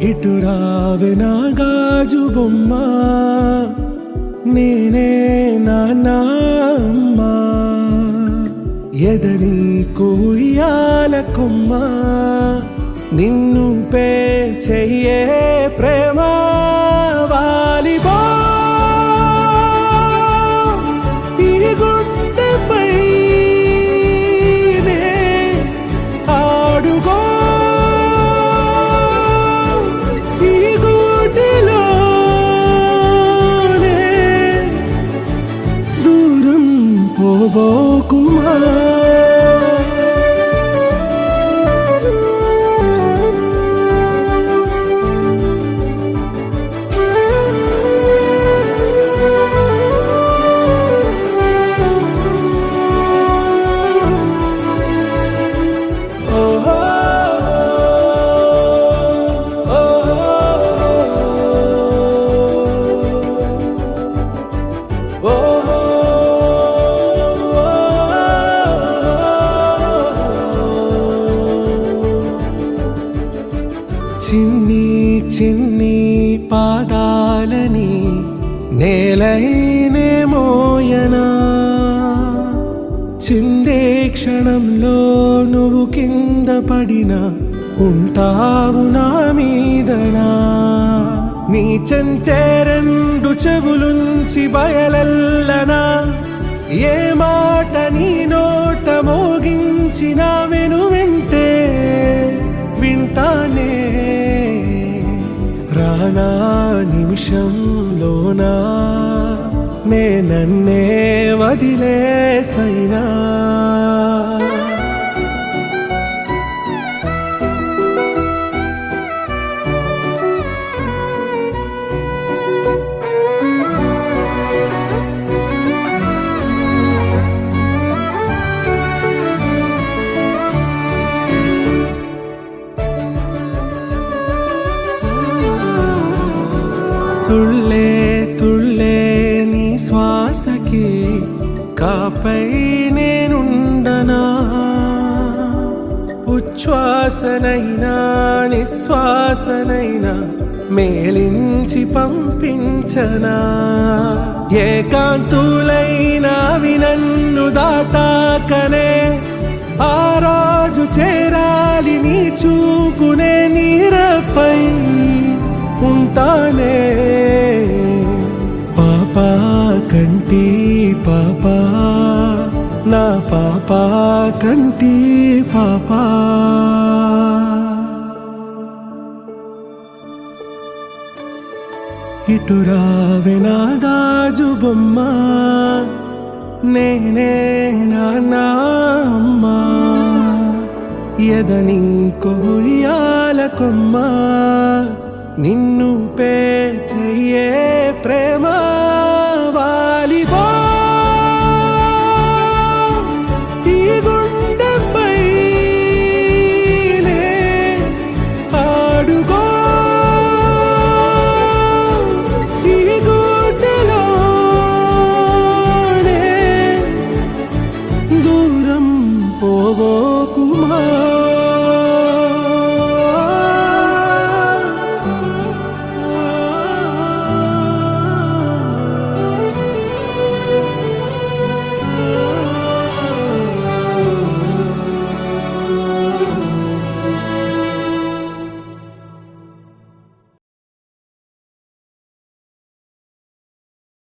ఇటు రావే నా గాజు బొమ్మ, నేనే నాన్న అమ్మ, ఎదని కొయ్యాల కొమ్మ, నిన్ను పే చెయ్యే ప్రేమ వాలిబా ఈ గుండెపై ఆడుగో పోబోకుమా చిన్ని చిన్ని పాదాలని నేలైనే మోయనా, చిందే క్షణంలో నువ్వు కింద పడినా ఉంటావు నా మీదనా, నీ చెంతే రెండు చెవులుంచి బయలెల్లనా, ఏ మాట నీ నోట మోగించిన వెను వింటే వింటానే, రానా నిమిషంలోనా నే నన్నే వదిలేసైనా. తుళ్ళే తుళ్ళే నీ శ్వాసకి కాపై నేనుండనా, ఉచ్ఛ్వాసనైనా నిశ్వాసనైనా మేలించి పంపించనా, ఏకాంతులైనా నన్ను దాటాకనే ఆ రోజు చేరాలి నీ చూపునే నీరపై ఉంటానే, పాపా కంటి పాపా నా పాపా కంటి పాపా. ఇటు రావే నా గాజు బొమ్మ, నేనే నాన్న అమ్మ, ఎదని కొయ్యాల కొమ్మ, నిన్ను పే చెయ్యే ప్రేమ వాలిబా ఈ గుండెపై ఆడుగో ఈ గుడ్డలోనే దూరం పోగో.